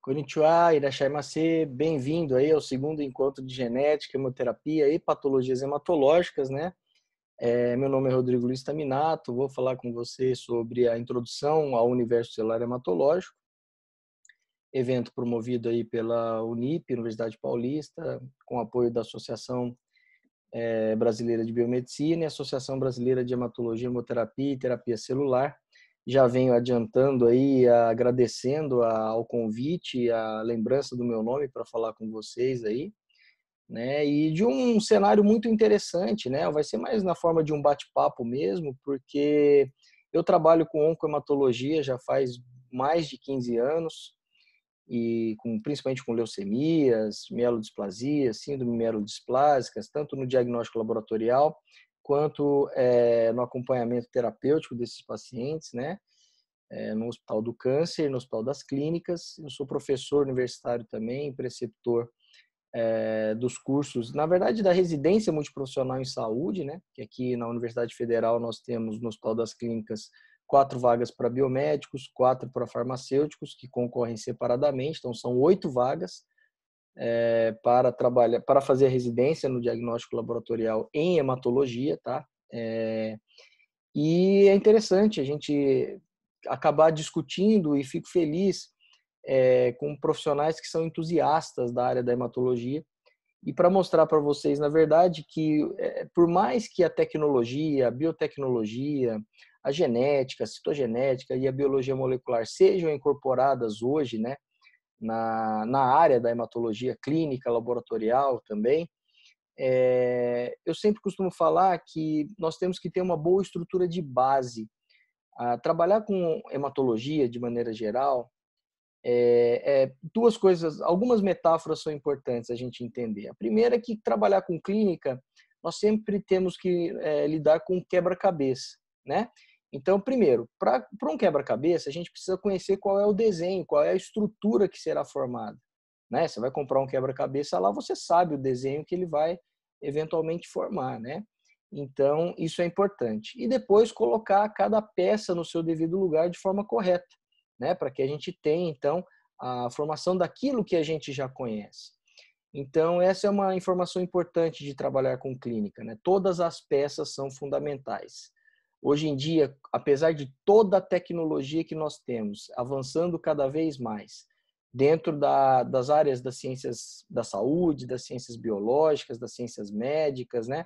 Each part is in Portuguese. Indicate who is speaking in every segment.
Speaker 1: Konnichiwa, Irashaimase, bem-vindo aí ao segundo encontro de genética, hemoterapia e patologias hematológicas, né? Meu nome é Rodrigo Luiz Taminato, vou falar com você sobre a introdução ao universo celular hematológico, evento promovido aí pela Unip, Universidade Paulista, com apoio da Associação Brasileira de Biomedicina e Associação Brasileira de Hematologia, Hemoterapia e Terapia Celular. Já venho adiantando aí, agradecendo ao convite, a lembrança do meu nome para falar com vocês aí, né? E de um cenário muito interessante, né? Vai ser mais na forma de um bate-papo mesmo, porque eu trabalho com oncohematologia já faz mais de 15 anos, e principalmente com leucemias, mielodisplasias, síndrome mielodisplásicas, tanto no diagnóstico laboratorial quanto no acompanhamento terapêutico desses pacientes, né? No Hospital do Câncer, no Hospital das Clínicas. Eu sou professor universitário também, preceptor dos cursos, na verdade, da residência multiprofissional em saúde, né? Que aqui na Universidade Federal nós temos no Hospital das Clínicas 4 vagas para biomédicos, 4 para farmacêuticos, que concorrem separadamente, então são 8 vagas para trabalhar, para fazer a residência no diagnóstico laboratorial em hematologia, tá? E é interessante a gente acabar discutindo e fico feliz com profissionais que são entusiastas da área da hematologia e para mostrar para vocês, na verdade, que por mais que a tecnologia, a biotecnologia, a genética, a citogenética e a biologia molecular sejam incorporadas hoje, né, na área da hematologia clínica, laboratorial também, eu sempre costumo falar que nós temos que ter uma boa estrutura de base. Trabalhar com hematologia, de maneira geral, duas coisas, algumas metáforas são importantes a gente entender. A primeira é que trabalhar com clínica, nós sempre temos que lidar com quebra-cabeça, né? Então, primeiro, para um quebra-cabeça, a gente precisa conhecer qual é o desenho, qual é a estrutura que será formada, né? Você vai comprar um quebra-cabeça lá, você sabe o desenho que ele vai eventualmente formar, né? Então, isso é importante. E depois colocar cada peça no seu devido lugar de forma correta, né? Para que a gente tenha, então, a formação daquilo que a gente já conhece. Então, essa é uma informação importante de trabalhar com clínica, né? Todas as peças são fundamentais. Hoje em dia, apesar de toda a tecnologia que nós temos, avançando cada vez mais, dentro das áreas das ciências da saúde, das ciências biológicas, das ciências médicas, né?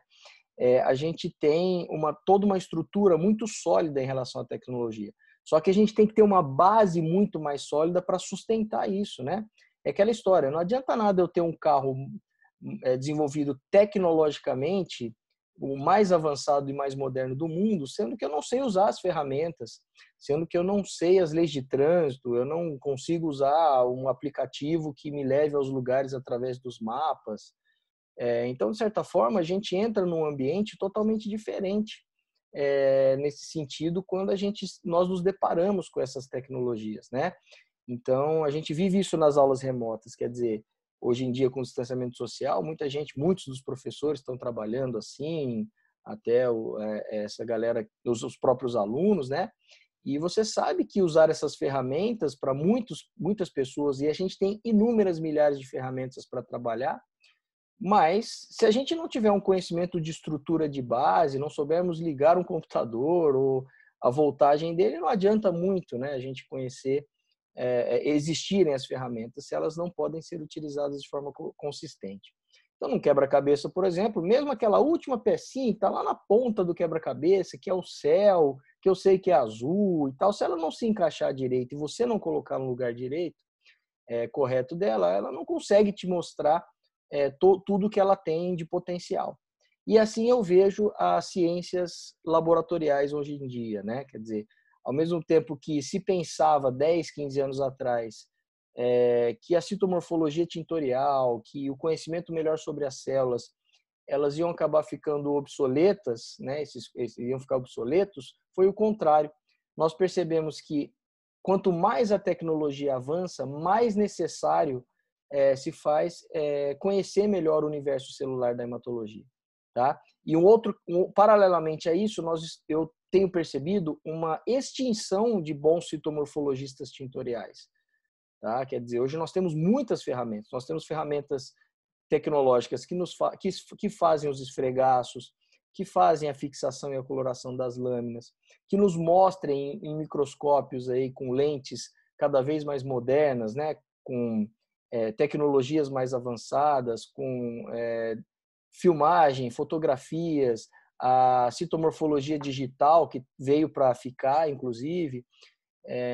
Speaker 1: A gente tem toda uma estrutura muito sólida em relação à tecnologia. Só que a gente tem que ter uma base muito mais sólida para sustentar isso, né? É aquela história, não adianta nada eu ter um carro desenvolvido tecnologicamente, o mais avançado e mais moderno do mundo, sendo que eu não sei usar as ferramentas, sendo que eu não sei as leis de trânsito, eu não consigo usar um aplicativo que me leve aos lugares através dos mapas. Então, de certa forma, a gente entra num ambiente totalmente diferente nesse sentido quando nós nos deparamos com essas tecnologias, né? Então, a gente vive isso nas aulas remotas, quer dizer, hoje em dia com o distanciamento social, muitos dos professores estão trabalhando assim, até essa galera, os próprios alunos, né? E você sabe que usar essas ferramentas para muitas pessoas, e a gente tem inúmeras milhares de ferramentas para trabalhar, mas, se a gente não tiver um conhecimento de estrutura de base, não soubermos ligar um computador ou a voltagem dele, não adianta muito, né, a gente conhecer, existirem as ferramentas, se elas não podem ser utilizadas de forma consistente. Então, num quebra-cabeça, por exemplo, mesmo aquela última pecinha que está lá na ponta do quebra-cabeça, que é o céu, que eu sei que é azul e tal, se ela não se encaixar direito e você não colocar no lugar direito, correto dela, ela não consegue te mostrar tudo que ela tem de potencial. E assim eu vejo as ciências laboratoriais hoje em dia, né? Quer dizer, ao mesmo tempo que se pensava 10, 15 anos atrás que a citomorfologia tintorial, que o conhecimento melhor sobre as células, elas iam acabar ficando obsoletas, né? Esses iam ficar obsoletos, foi o contrário. Nós percebemos que quanto mais a tecnologia avança, mais necessário se faz conhecer melhor o universo celular da hematologia, tá? E paralelamente a isso, eu tenho percebido uma extinção de bons citomorfologistas tintoriais. tá? Quer dizer, hoje nós temos muitas ferramentas. Nós temos ferramentas tecnológicas que fazem os esfregaços, que fazem a fixação e a coloração das lâminas, que nos mostrem em microscópios aí com lentes cada vez mais modernas, né? Com tecnologias mais avançadas, com filmagem, fotografias, a citomorfologia digital que veio para ficar, inclusive.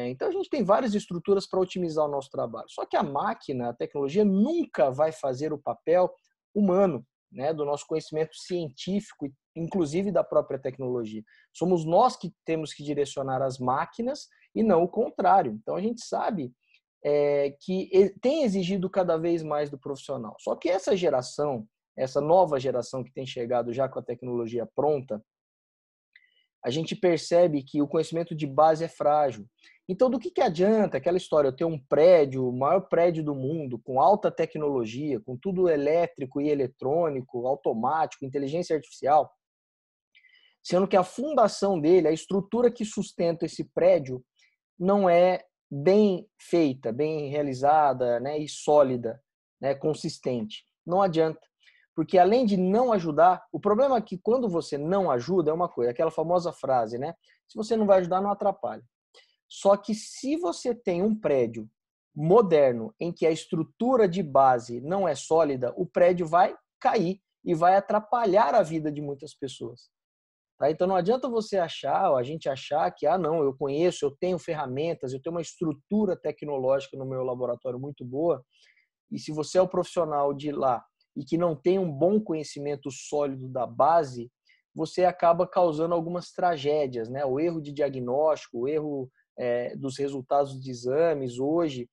Speaker 1: Então a gente tem várias estruturas para otimizar o nosso trabalho. Só que a máquina, a tecnologia nunca vai fazer o papel humano, né, do nosso conhecimento científico, inclusive da própria tecnologia. Somos nós que temos que direcionar as máquinas e não o contrário. Então a gente sabe que tem exigido cada vez mais do profissional. Só que essa nova geração que tem chegado já com a tecnologia pronta, a gente percebe que o conhecimento de base é frágil. Então, do que adianta aquela história, eu ter um prédio, o maior prédio do mundo, com alta tecnologia, com tudo elétrico e eletrônico, automático, inteligência artificial, sendo que a fundação dele, a estrutura que sustenta esse prédio, não é bem feita, bem realizada, né, e sólida, né, consistente. Não adianta. Porque além de não ajudar, o problema é que quando você não ajuda é uma coisa, aquela famosa frase, né? Se você não vai ajudar, não atrapalha. Só que se você tem um prédio moderno em que a estrutura de base não é sólida, o prédio vai cair e vai atrapalhar a vida de muitas pessoas. Tá? Então não adianta você achar, ou a gente achar que, não, eu conheço, eu tenho ferramentas, eu tenho uma estrutura tecnológica no meu laboratório muito boa, e se você é o profissional de lá e que não tem um bom conhecimento sólido da base, você acaba causando algumas tragédias, né? O erro de diagnóstico, o erro dos resultados de exames hoje,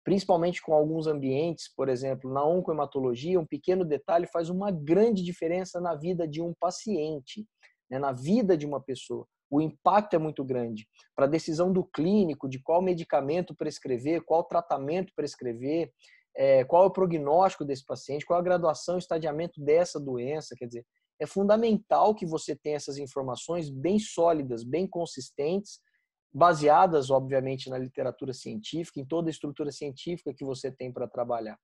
Speaker 1: principalmente com alguns ambientes, por exemplo, na oncohematologia, um pequeno detalhe faz uma grande diferença na vida de um paciente, né? Na vida de uma pessoa. O impacto é muito grande para a decisão do clínico de qual medicamento prescrever, qual tratamento prescrever, qual é o prognóstico desse paciente, qual a graduação e estadiamento dessa doença. Quer dizer, é fundamental que você tenha essas informações bem sólidas, bem consistentes, baseadas, obviamente, na literatura científica, em toda a estrutura científica que você tem para trabalhar.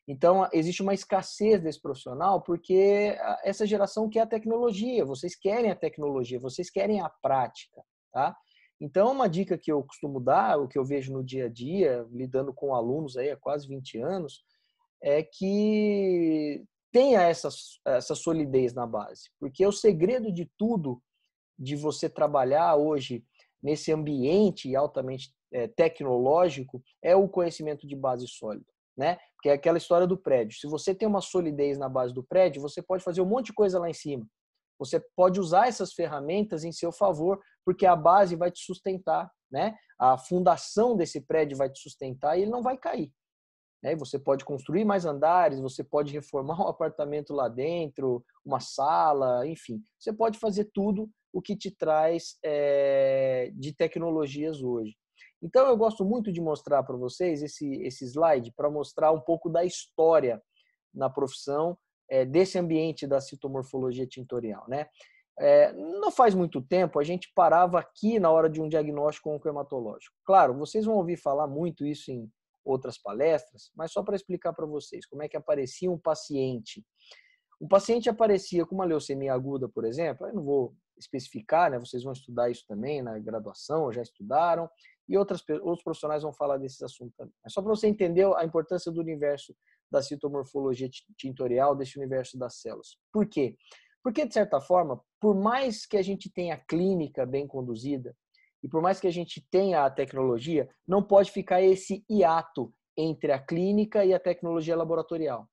Speaker 1: Então, existe uma escassez desse profissional porque essa geração quer a tecnologia, vocês querem a tecnologia, vocês querem a prática, tá? Então, uma dica que eu costumo dar, o que eu vejo no dia a dia, lidando com alunos aí há quase 20 anos, é que tenha essa solidez na base. Porque o segredo de tudo, de você trabalhar hoje nesse ambiente altamente tecnológico, é o conhecimento de base sólido, né? Porque é aquela história do prédio. Se você tem uma solidez na base do prédio, você pode fazer um monte de coisa lá em cima. Você pode usar essas ferramentas em seu favor, porque a base vai te sustentar, né? A fundação desse prédio vai te sustentar e ele não vai cair. Né? Você pode construir mais andares, você pode reformar um apartamento lá dentro, uma sala, enfim. Você pode fazer tudo o que te traz de tecnologias hoje. Então, eu gosto muito de mostrar para vocês esse slide para mostrar um pouco da história na profissão, desse ambiente da citomorfologia tintorial, né? Não faz muito tempo, a gente parava aqui na hora de um diagnóstico oncohematológico. Claro, vocês vão ouvir falar muito isso em outras palestras, mas só para explicar para vocês como é que aparecia um paciente. Um paciente aparecia com uma leucemia aguda, por exemplo, eu não vou especificar, né? Vocês vão estudar isso também na graduação, já estudaram, e outros profissionais vão falar desses assuntos também. Mas só para você entender a importância do universo da citomorfologia tintorial, desse universo das células. Por quê? Porque, de certa forma, por mais que a gente tenha a clínica bem conduzida, e por mais que a gente tenha a tecnologia, não pode ficar esse hiato entre a clínica e a tecnologia laboratorial.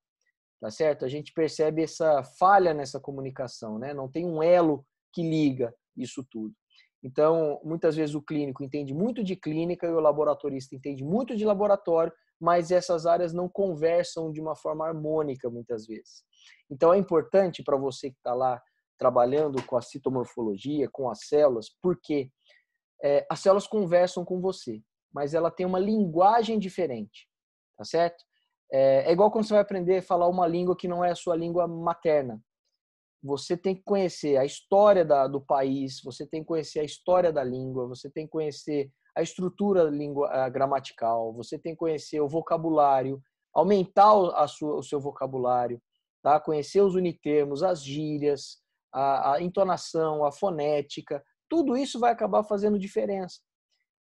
Speaker 1: Tá certo? A gente percebe essa falha nessa comunicação, né? Não tem um elo que liga isso tudo. Então, muitas vezes o clínico entende muito de clínica e o laboratorista entende muito de laboratório, mas essas áreas não conversam de uma forma harmônica muitas vezes. Então, é importante para você que está lá trabalhando com a citomorfologia, com as células, porque as células conversam com você, mas ela tem uma linguagem diferente, tá certo? É igual quando você vai aprender a falar uma língua que não é a sua língua materna. Você tem que conhecer a história do país, você tem que conhecer a história da língua, você tem que conhecer a estrutura gramatical, você tem que conhecer o vocabulário, aumentar o seu vocabulário, tá? Conhecer os unitermos, as gírias, a entonação, a fonética, tudo isso vai acabar fazendo diferença.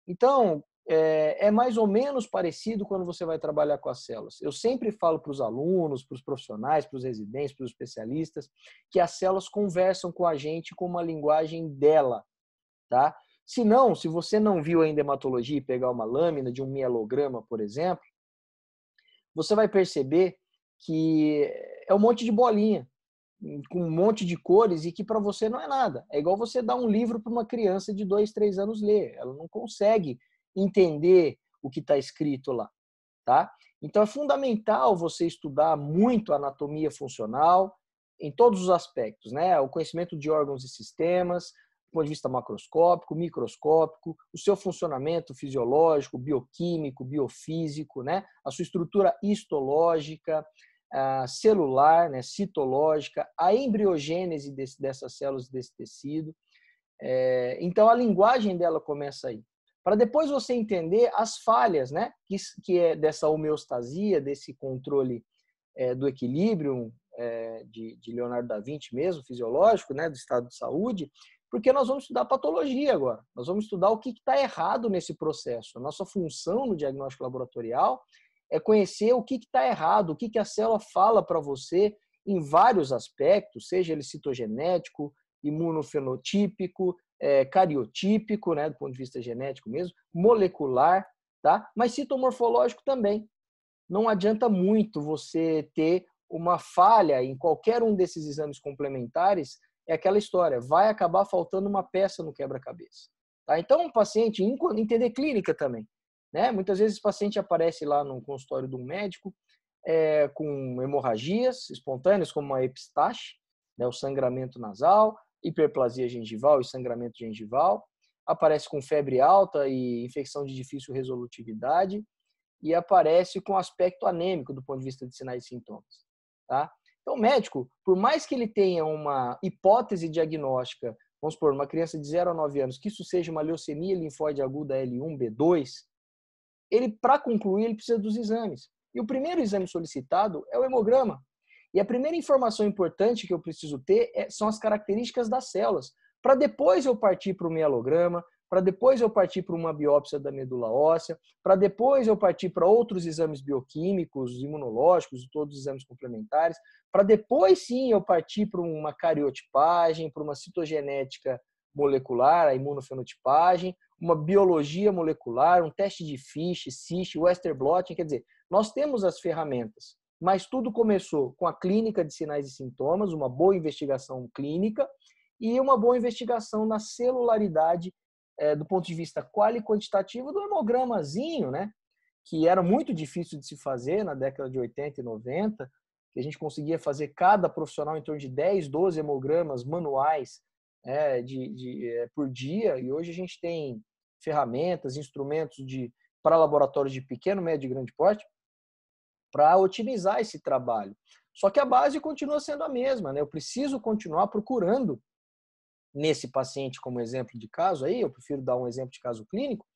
Speaker 1: Então, é mais ou menos parecido quando você vai trabalhar com as células. Eu sempre falo para os alunos, para os profissionais, para os residentes, para os especialistas, que as células conversam com a gente com uma linguagem dela, tá? Se não, se você não viu ainda hematologia e pegar uma lâmina de um mielograma, por exemplo, você vai perceber que é um monte de bolinha, com um monte de cores e que para você não é nada. É igual você dar um livro para uma criança de 2, 3 anos ler. Ela não consegue entender o que está escrito lá, tá? Então é fundamental você estudar muito a anatomia funcional em todos os aspectos, né? O conhecimento de órgãos e sistemas, do ponto de vista macroscópico, microscópico, o seu funcionamento fisiológico, bioquímico, biofísico, né? A sua estrutura histológica, celular, né? Citológica, a embriogênese dessas células desse tecido. Então a linguagem dela começa aí. Para depois você entender as falhas, né? Que é dessa homeostasia, desse controle do equilíbrio de Leonardo da Vinci mesmo, fisiológico, né? Do estado de saúde, porque nós vamos estudar patologia agora. Nós vamos estudar o que está errado nesse processo. A nossa função no diagnóstico laboratorial é conhecer o que está errado, o que a célula fala para você em vários aspectos, seja ele citogenético, imunofenotípico, cariotípico, né, do ponto de vista genético mesmo, molecular, tá? Mas citomorfológico também. Não adianta muito você ter uma falha em qualquer um desses exames complementares, é aquela história, vai acabar faltando uma peça no quebra-cabeça. Tá? Então, o paciente, entender clínica também, né? Muitas vezes o paciente aparece lá no consultório de um médico com hemorragias espontâneas, como uma epistaxe, né, o sangramento nasal, hiperplasia gengival e sangramento gengival, aparece com febre alta e infecção de difícil resolutividade e aparece com aspecto anêmico do ponto de vista de sinais e sintomas. Tá? Então, o médico, por mais que ele tenha uma hipótese diagnóstica, vamos supor, uma criança de 0 a 9 anos, que isso seja uma leucemia linfóide aguda L1, B2, ele, para concluir, ele precisa dos exames. E o primeiro exame solicitado é o hemograma. E a primeira informação importante que eu preciso ter são as características das células, para depois eu partir para o mielograma, para depois eu partir para uma biópsia da medula óssea, para depois eu partir para outros exames bioquímicos, imunológicos e todos os exames complementares, para depois sim eu partir para uma cariotipagem, para uma citogenética molecular, a imunofenotipagem, uma biologia molecular, um teste de Fish, CISH, Western blotting, quer dizer, nós temos as ferramentas, mas tudo começou com a clínica de sinais e sintomas, uma boa investigação clínica e uma boa investigação na celularidade do ponto de vista quali quantitativo do hemogramazinho, né? Que era muito difícil de se fazer na década de 80 e 90, que a gente conseguia fazer cada profissional em torno de 10, 12 hemogramas manuais por dia, e hoje a gente tem ferramentas, instrumentos para laboratórios de pequeno, médio e grande porte para otimizar esse trabalho. Só que a base continua sendo a mesma, né? Eu preciso continuar procurando nesse paciente como exemplo de caso aí, eu prefiro dar um exemplo de caso clínico,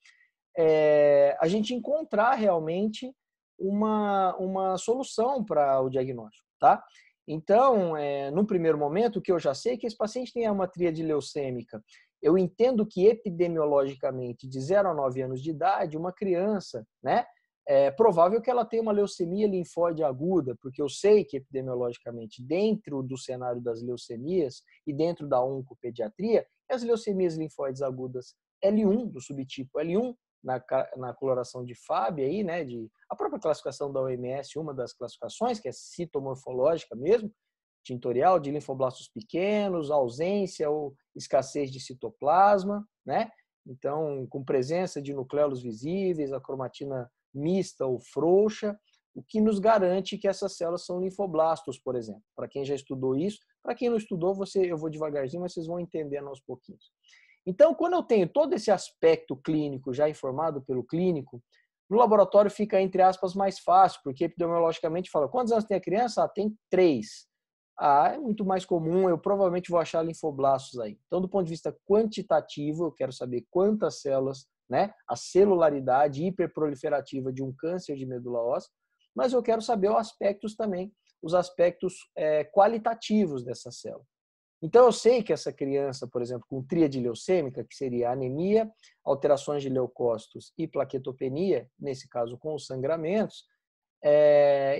Speaker 1: a gente encontrar realmente uma solução para o diagnóstico, tá? Então, no primeiro momento, o que eu já sei é que esse paciente tem uma tríade leucêmica. Eu entendo que epidemiologicamente, de 0 a 9 anos de idade, uma criança, né, é provável que ela tenha uma leucemia linfóide aguda, porque eu sei que epidemiologicamente, dentro do cenário das leucemias e dentro da oncopediatria, as leucemias linfóides agudas L1, do subtipo L1, na coloração de Fabry, aí, né, a própria classificação da OMS, uma das classificações, que é citomorfológica mesmo, tintorial, de linfoblastos pequenos, ausência ou escassez de citoplasma, né? Então, com presença de nucleolos visíveis, a cromatina mista ou frouxa, o que nos garante que essas células são linfoblastos, por exemplo. Para quem já estudou isso, para quem não estudou, eu vou devagarzinho, mas vocês vão entendendo aos pouquinhos. Então, quando eu tenho todo esse aspecto clínico já informado pelo clínico, no laboratório fica, entre aspas, mais fácil, porque epidemiologicamente fala, quantos anos tem a criança? Tem 3. É muito mais comum, eu provavelmente vou achar linfoblastos aí. Então, do ponto de vista quantitativo, eu quero saber quantas células né, a celularidade hiperproliferativa de um câncer de medula óssea, mas eu quero saber os aspectos qualitativos dessa célula. Então, eu sei que essa criança, por exemplo, com tríade leucêmica, que seria anemia, alterações de leucócitos e plaquetopenia, nesse caso com os sangramentos,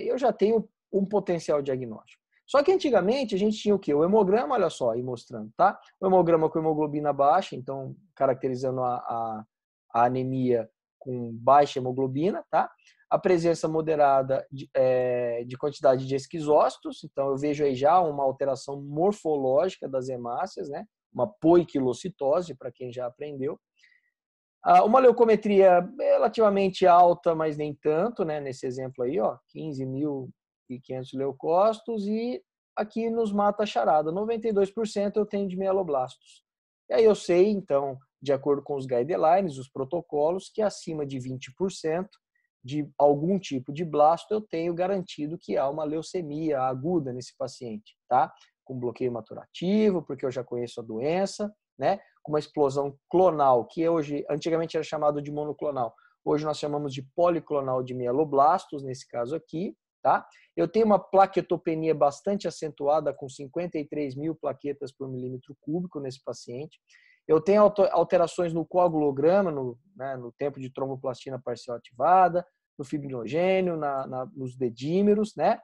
Speaker 1: eu já tenho um potencial diagnóstico. Só que antigamente a gente tinha o quê? O hemograma, olha só, aí mostrando, tá? O hemograma com hemoglobina baixa, então caracterizando a anemia com baixa hemoglobina, tá? A presença moderada de quantidade de esquizócitos, então eu vejo aí já uma alteração morfológica das hemácias, né? Uma poiquilocitose, para quem já aprendeu. Uma leucometria relativamente alta, mas nem tanto, né? Nesse exemplo aí, ó, 15.500 leucócitos, e aqui nos mata a charada, 92% eu tenho de mieloblastos. E aí eu sei, então, de acordo com os guidelines, os protocolos, que acima de 20% de algum tipo de blasto eu tenho garantido que há uma leucemia aguda nesse paciente, tá? Com bloqueio maturativo, porque eu já conheço a doença, né? Com uma explosão clonal, que hoje, antigamente era chamado de monoclonal, hoje nós chamamos de policlonal de mieloblastos, nesse caso aqui, tá? Eu tenho uma plaquetopenia bastante acentuada, com 53 mil plaquetas por milímetro cúbico nesse paciente. Eu tenho alterações no coagulograma, no tempo de tromboplastina parcial ativada, no fibrinogênio, nos dedímeros, né?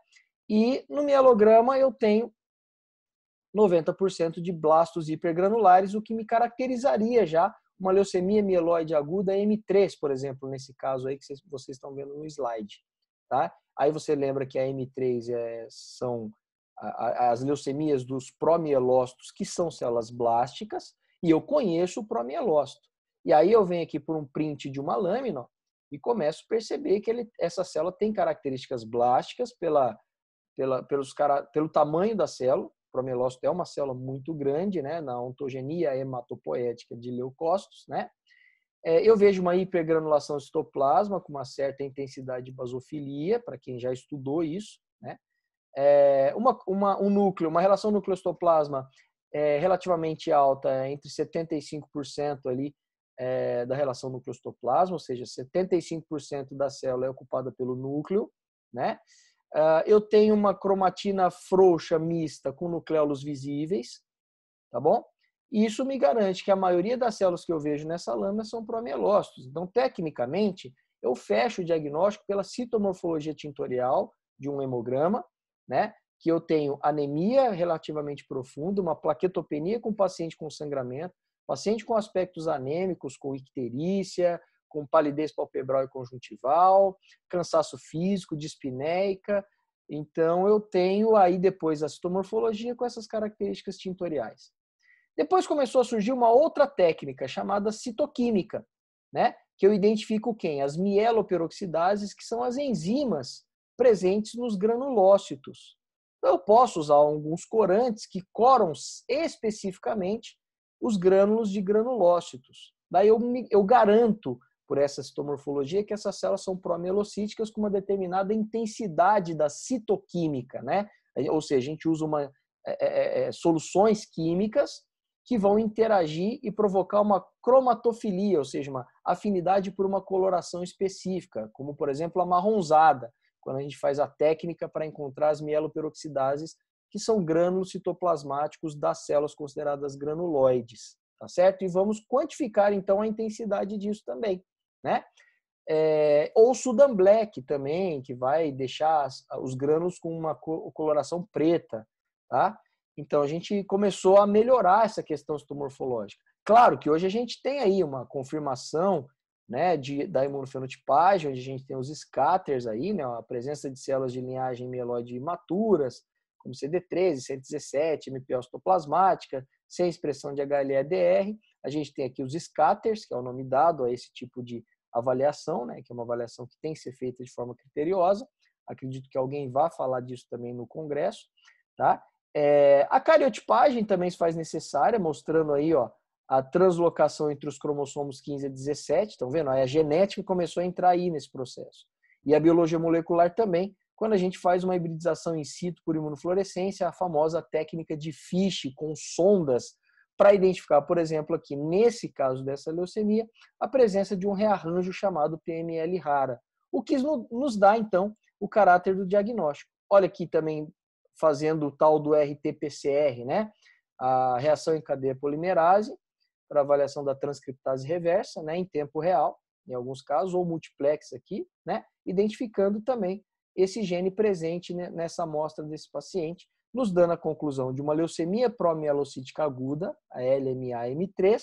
Speaker 1: E no mielograma eu tenho 90% de blastos hipergranulares, o que me caracterizaria já uma leucemia mieloide aguda M3, por exemplo, nesse caso aí que vocês estão vendo no slide, tá? Aí você lembra que a M3 são as leucemias dos promielócitos, que são células blásticas, e eu conheço o promielócito. E aí eu venho aqui por um print de uma lâmina e começo a perceber que essa célula tem características blásticas pelo tamanho da célula. O promielócito é uma célula muito grande, né, na ontogenia hematopoética de leucócitos, né? Eu vejo uma hipergranulação do citoplasma com uma certa intensidade de basofilia, para quem já estudou isso, né? Uma relação núcleo-citoplasma relativamente alta, entre 75% ali da relação núcleo-citoplasma, ou seja, 75% da célula é ocupada pelo núcleo, né? Eu tenho uma cromatina frouxa mista com nucleolos visíveis, tá bom? E isso me garante que a maioria das células que eu vejo nessa lâmina são promielócitos. Então, tecnicamente, eu fecho o diagnóstico pela citomorfologia tintorial de um hemograma, né? Que eu tenho anemia relativamente profunda, uma plaquetopenia com paciente com sangramento, paciente com aspectos anêmicos, com icterícia, com palidez palpebral e conjuntival, cansaço físico, dispneica. Então, eu tenho aí depois a citomorfologia com essas características tintoriais. Depois começou a surgir uma outra técnica chamada citoquímica, né? Que eu identifico quem? As mieloperoxidases, que são as enzimas presentes nos granulócitos. Então, eu posso usar alguns corantes que coram especificamente os grânulos de granulócitos. Daí eu garanto, por essa citomorfologia, que essas células são promielocíticas com uma determinada intensidade da citoquímica, né? Ou seja, a gente usa soluções químicas que vão interagir e provocar uma cromatofilia, ou seja, uma afinidade por uma coloração específica, como, por exemplo, a marronzada, quando a gente faz a técnica para encontrar as mieloperoxidases, que são grânulos citoplasmáticos das células consideradas granuloides, tá certo? E vamos quantificar, então, a intensidade disso também, né? Ou Sudan Black também, que vai deixar os grânulos com uma coloração preta, tá? Então, a gente começou a melhorar essa questão citomorfológica. Claro que hoje a gente tem aí uma confirmação, né, da imunofenotipagem, onde a gente tem os scatters aí, né, a presença de células de linhagem mieloide imaturas, como CD13, CD17, MPO citoplasmática, sem expressão de HLA-DR. A gente tem aqui os scatters, que é o nome dado a esse tipo de avaliação, né, que é uma avaliação que tem que ser feita de forma criteriosa. Acredito que alguém vá falar disso também no congresso, tá? A cariotipagem também se faz necessária, mostrando aí, ó, a translocação entre os cromossomos 15 e 17. Estão vendo? Aí a genética começou a entrar aí nesse processo. E a biologia molecular também, quando a gente faz uma hibridização in situ por imunofluorescência, a famosa técnica de FISH com sondas para identificar, por exemplo, aqui nesse caso dessa leucemia, a presença de um rearranjo chamado PML rara, o que nos dá, então, o caráter do diagnóstico. Olha aqui também fazendo o tal do RT-PCR, né? A reação em cadeia polimerase, para avaliação da transcriptase reversa, né, em tempo real, em alguns casos, ou multiplex aqui, né, identificando também esse gene presente nessa amostra desse paciente, nos dando a conclusão de uma leucemia promielocítica aguda, a LMA-M3,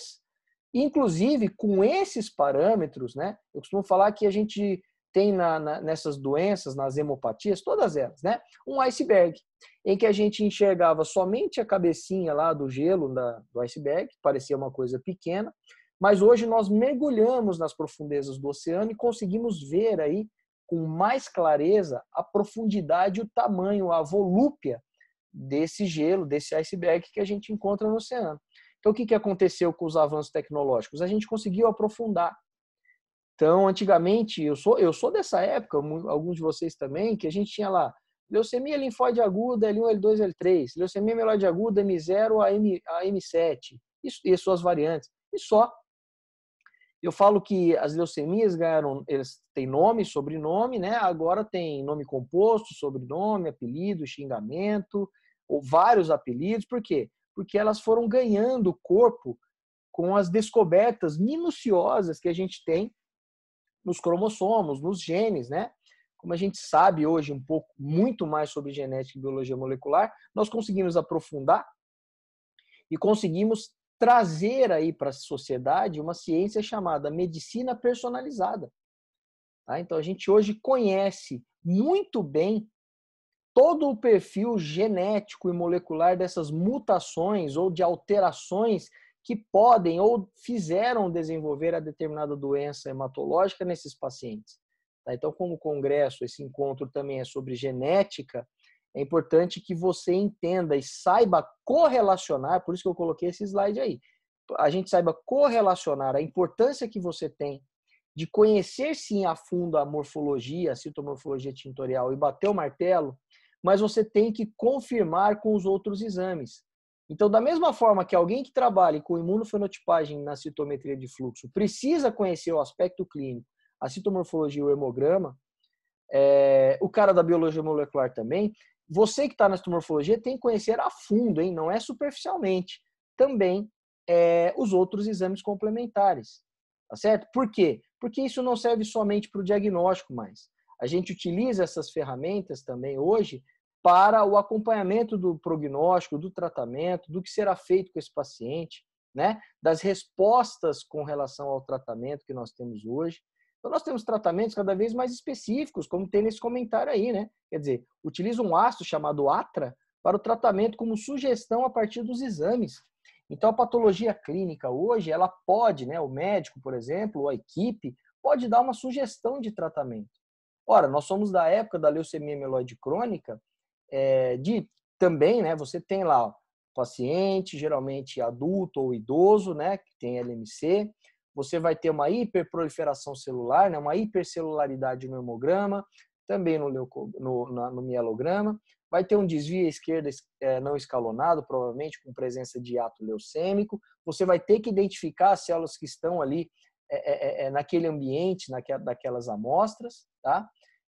Speaker 1: inclusive com esses parâmetros, né, eu costumo falar que a gente tem nessas doenças, nas hemopatias, todas elas, né, um iceberg, em que a gente enxergava somente a cabecinha lá do gelo do iceberg, que parecia uma coisa pequena, mas hoje nós mergulhamos nas profundezas do oceano e conseguimos ver aí com mais clareza a profundidade, o tamanho, a volúpia desse gelo, desse iceberg que a gente encontra no oceano. Então, o que aconteceu com os avanços tecnológicos? A gente conseguiu aprofundar. Então, antigamente, eu sou dessa época, alguns de vocês também, que a gente tinha lá leucemia linfóide aguda, L1, L2, L3, leucemia mieloide aguda, M0 a M7, e suas variantes. E só. Eu falo que as leucemias ganharam, eles têm nome, sobrenome, né? Agora tem nome composto, sobrenome, apelido, xingamento, ou vários apelidos. Por quê? Porque elas foram ganhando corpo com as descobertas minuciosas que a gente tem nos cromossomos, nos genes, né? Como a gente sabe hoje um pouco, muito mais sobre genética e biologia molecular, nós conseguimos aprofundar e conseguimos trazer aí para a sociedade uma ciência chamada medicina personalizada. Tá? Então, a gente hoje conhece muito bem todo o perfil genético e molecular dessas mutações ou de alterações que podem ou fizeram desenvolver a determinada doença hematológica nesses pacientes. Tá? Então, como o congresso, esse encontro também é sobre genética, é importante que você entenda e saiba correlacionar, por isso que eu coloquei esse slide aí, a gente saiba correlacionar a importância que você tem de conhecer sim a fundo a morfologia, a citomorfologia tintorial e bater o martelo, mas você tem que confirmar com os outros exames. Então, da mesma forma que alguém que trabalhe com imunofenotipagem na citometria de fluxo precisa conhecer o aspecto clínico, a citomorfologia e o hemograma, o cara da biologia molecular também, você que está na citomorfologia tem que conhecer a fundo, hein? Não é superficialmente, também os outros exames complementares. Tá certo? Por quê? Porque isso não serve somente para o diagnóstico mais. A gente utiliza essas ferramentas também hoje para o acompanhamento do prognóstico, do tratamento, do que será feito com esse paciente, né? Das respostas com relação ao tratamento que nós temos hoje. Então, nós temos tratamentos cada vez mais específicos, como tem nesse comentário aí, né? Quer dizer, utiliza um ácido chamado ATRA para o tratamento como sugestão a partir dos exames. Então, a patologia clínica hoje, ela pode, né, o médico, por exemplo, ou a equipe, pode dar uma sugestão de tratamento. Ora, nós somos da época da leucemia mieloide crônica, também, né, você tem lá o paciente, geralmente adulto ou idoso, né, que tem LMC, você vai ter uma hiperproliferação celular, né, uma hipercelularidade no hemograma, também no mielograma, vai ter um desvio à esquerda não escalonado, provavelmente com presença de ato leucêmico, você vai ter que identificar as células que estão ali naquele ambiente, daquelas amostras, tá?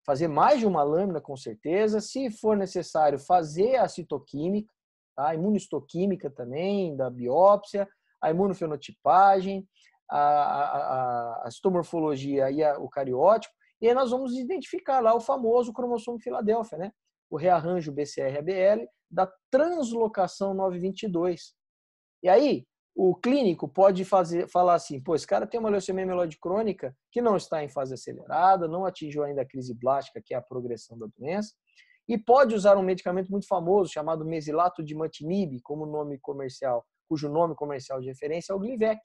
Speaker 1: Fazer mais de uma lâmina, com certeza. Se for necessário, fazer a citoquímica, tá? A imunistoquímica também, da biópsia, a imunofenotipagem, a citomorfologia e o cariótipo, e aí nós vamos identificar lá o famoso cromossomo Filadélfia, né? O rearranjo BCR-ABL da translocação 922. E aí, o clínico pode falar assim, pô, esse cara tem uma leucemia mieloide crônica que não está em fase acelerada, não atingiu ainda a crise blástica, que é a progressão da doença, e pode usar um medicamento muito famoso chamado mesilato de imatinib, como nome comercial, cujo nome comercial de referência é o Glivec.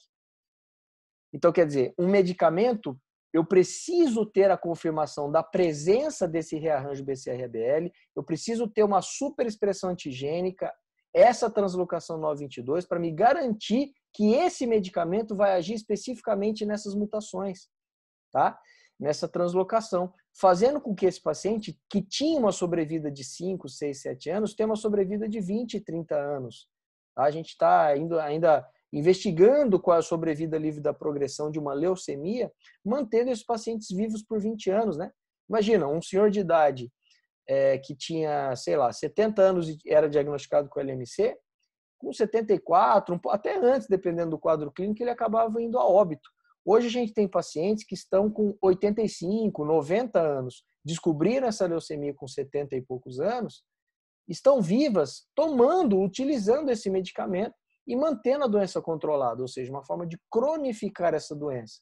Speaker 1: Então, quer dizer, um medicamento, eu preciso ter a confirmação da presença desse rearranjo BCR-ABL, eu preciso ter uma superexpressão antigênica, essa translocação 922, para me garantir que esse medicamento vai agir especificamente nessas mutações, tá? Nessa translocação, fazendo com que esse paciente, que tinha uma sobrevida de 5, 6, 7 anos, tenha uma sobrevida de 20, 30 anos. Tá? A gente está ainda investigando qual é a sobrevida livre da progressão de uma leucemia, mantendo esses pacientes vivos por 20 anos, né? Imagina, um senhor de idade que tinha, sei lá, 70 anos e era diagnosticado com LMC, com 74, até antes, dependendo do quadro clínico, ele acabava indo a óbito. Hoje a gente tem pacientes que estão com 85, 90 anos, descobriram essa leucemia com 70 e poucos anos, estão vivas, utilizando esse medicamento e mantendo a doença controlada, ou seja, uma forma de cronificar essa doença.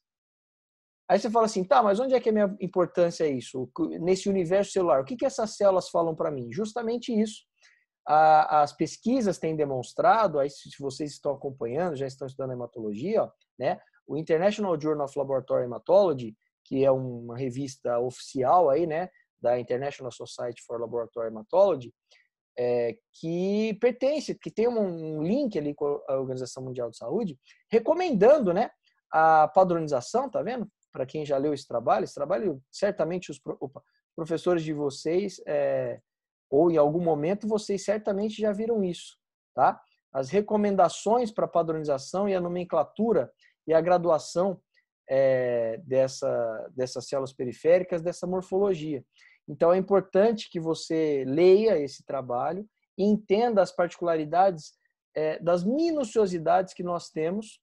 Speaker 1: Aí você fala assim, tá, mas onde é que a minha importância é isso? Nesse universo celular, o que essas células falam para mim? Justamente isso. As pesquisas têm demonstrado, aí se vocês estão acompanhando, já estão estudando hematologia, né? O International Journal of Laboratory Hematology, que é uma revista oficial aí, né, da International Society for Laboratory Hematology, que tem um link ali com a Organização Mundial de Saúde, recomendando, né, a padronização, tá vendo? Para quem já leu esse trabalho certamente os professores de vocês, ou em algum momento, vocês certamente já viram isso, tá? As recomendações para padronização e a nomenclatura e a graduação dessas células periféricas, dessa morfologia. Então, é importante que você leia esse trabalho e entenda as particularidades das minuciosidades que nós temos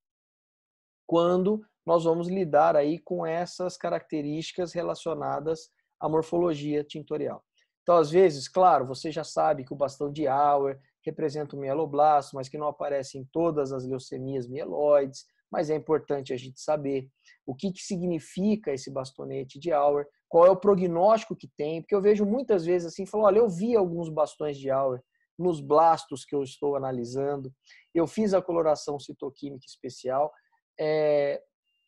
Speaker 1: quando nós vamos lidar aí com essas características relacionadas à morfologia tintorial. Então, às vezes, claro, você já sabe que o bastão de Auer representa o mieloblasto, mas que não aparece em todas as leucemias mieloides, mas é importante a gente saber o que significa esse bastonete de Auer, qual é o prognóstico que tem, porque eu vejo muitas vezes assim, falo, olha, eu vi alguns bastões de Auer nos blastos que eu estou analisando, eu fiz a coloração citoquímica especial,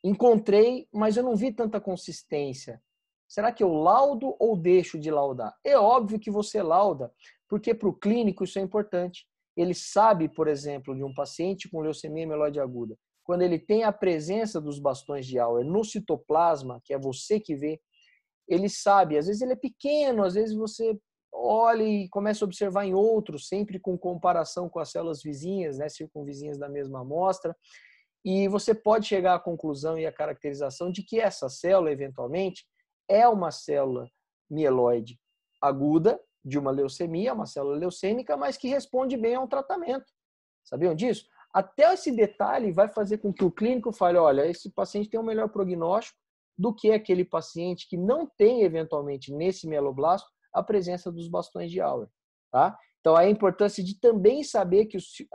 Speaker 1: encontrei, mas eu não vi tanta consistência. Será que eu laudo ou deixo de laudar? É óbvio que você lauda, porque para o clínico isso é importante. Ele sabe, por exemplo, de um paciente com leucemia mieloide aguda, quando ele tem a presença dos bastões de Auer no citoplasma, que é você que vê, ele sabe, às vezes ele é pequeno, às vezes você olha e começa a observar em outros, sempre com comparação com as células vizinhas, né, circunvizinhas da mesma amostra, e você pode chegar à conclusão e à caracterização de que essa célula, eventualmente, é uma célula mieloide aguda de uma leucemia, uma célula leucêmica, mas que responde bem ao tratamento. Sabiam disso? Até esse detalhe vai fazer com que o clínico fale, olha, esse paciente tem um melhor prognóstico do que aquele paciente que não tem, eventualmente, nesse mieloblasto, a presença dos bastões de Auer. Tá? Então, a importância de também saber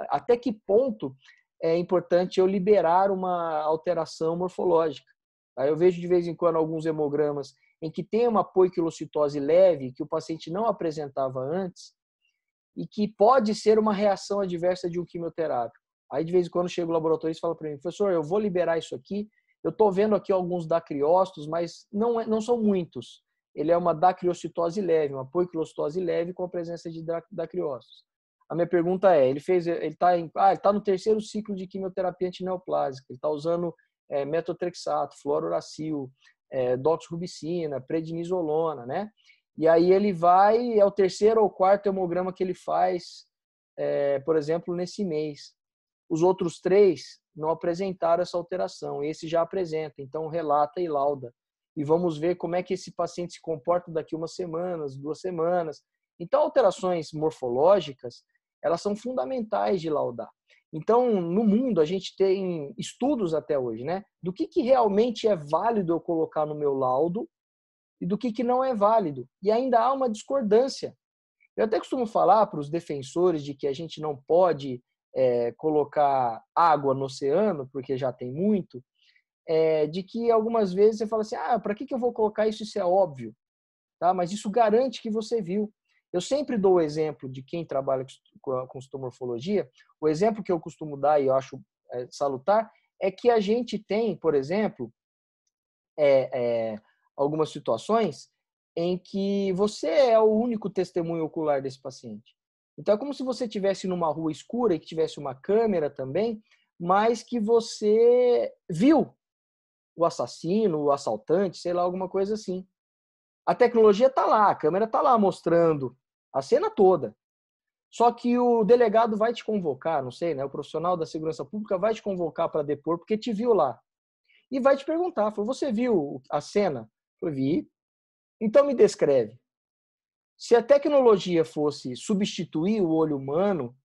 Speaker 1: até que ponto é importante eu liberar uma alteração morfológica. Tá? Eu vejo de vez em quando alguns hemogramas em que tem uma poiquilocitose leve, que o paciente não apresentava antes, e que pode ser uma reação adversa de um quimioterápico. Aí, de vez em quando, chega o laboratorista e fala para mim, professor, eu vou liberar isso aqui, eu estou vendo aqui alguns dacriócitos, mas não são muitos. Ele é uma dacriocitose leve, uma poiquilocitose leve com a presença de dacriócitos. A minha pergunta é, ele está no terceiro ciclo de quimioterapia antineoplásica, ele está usando metotrexato, fluorouracil, doxorubicina, prednisolona, né? E aí ele vai, é o terceiro ou quarto hemograma que ele faz, por exemplo, nesse mês. Os outros 3 não apresentaram essa alteração, esse já apresenta, então relata e lauda. E vamos ver como é que esse paciente se comporta daqui umas semanas, 2 semanas. Então, alterações morfológicas, elas são fundamentais de laudar. Então, no mundo, a gente tem estudos até hoje, né? Do que realmente é válido eu colocar no meu laudo e do que não é válido. E ainda há uma discordância. Eu até costumo falar para os defensores de que a gente não pode colocar água no oceano, porque já tem muito, de que algumas vezes você fala assim, para que eu vou colocar isso? Isso é óbvio. Tá? Mas isso garante que você viu. Eu sempre dou o exemplo de quem trabalha com citomorfologia, o exemplo que eu costumo dar e eu acho salutar, é que a gente tem, por exemplo, algumas situações em que você é o único testemunho ocular desse paciente. Então, é como se você estivesse numa rua escura e que tivesse uma câmera também, mas que você viu o assassino, o assaltante, sei lá, alguma coisa assim. A tecnologia está lá, a câmera está lá mostrando a cena toda. Só que o delegado vai te convocar, não sei, né? O profissional da segurança pública vai te convocar para depor porque te viu lá. E vai te perguntar, falou, você viu a cena? Eu vi. Então me descreve. Se a tecnologia fosse substituir o olho humano,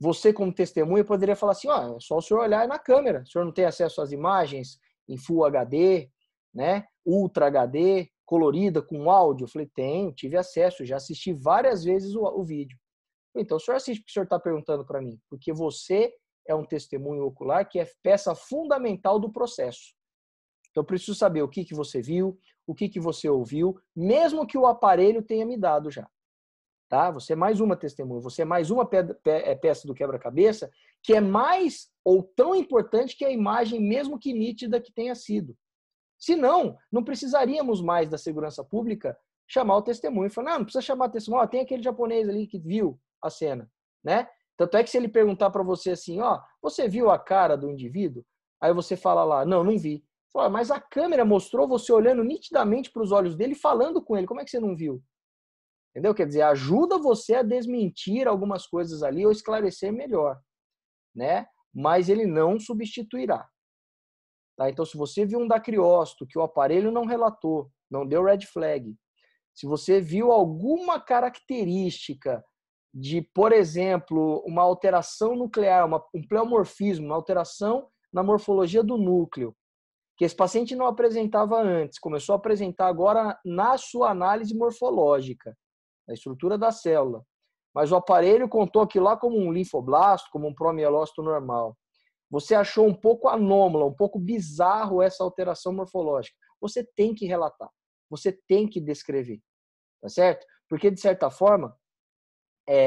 Speaker 1: você como testemunha poderia falar assim, ó, é só o senhor olhar na câmera. O senhor não tem acesso às imagens em Full HD, né? Ultra HD, colorida, com áudio? Eu falei, tenho, tive acesso, já assisti várias vezes o vídeo. Então, o senhor assiste porque o senhor está perguntando para mim, porque você é um testemunho ocular que é peça fundamental do processo. Então, eu preciso saber o que você viu, o que você ouviu, mesmo que o aparelho tenha me dado já. Tá? Você é mais uma testemunha, você é mais uma peça do quebra-cabeça que é mais ou tão importante que a imagem, mesmo que nítida que tenha sido. Se não, não precisaríamos mais da segurança pública chamar o testemunho. Falar, não precisa chamar o testemunho, tem aquele japonês ali que viu a cena, né? Tanto é que se ele perguntar para você assim, ó, você viu a cara do indivíduo? Aí você fala lá, não vi. Fala, mas a câmera mostrou você olhando nitidamente para os olhos dele, falando com ele, como é que você não viu? Entendeu? Quer dizer, ajuda você a desmentir algumas coisas ali ou esclarecer melhor, né? Mas ele não substituirá. Tá? Então, se você viu um dacriócito que o aparelho não relatou, não deu red flag, se você viu alguma característica de, por exemplo, uma alteração nuclear, um pleomorfismo, uma alteração na morfologia do núcleo, que esse paciente não apresentava antes, começou a apresentar agora na sua análise morfológica, a estrutura da célula. Mas o aparelho contou aquilo lá como um linfoblasto, como um promielócito normal. Você achou um pouco anômalo, um pouco bizarro essa alteração morfológica. Você tem que relatar. Você tem que descrever. Tá certo? Porque, de certa forma,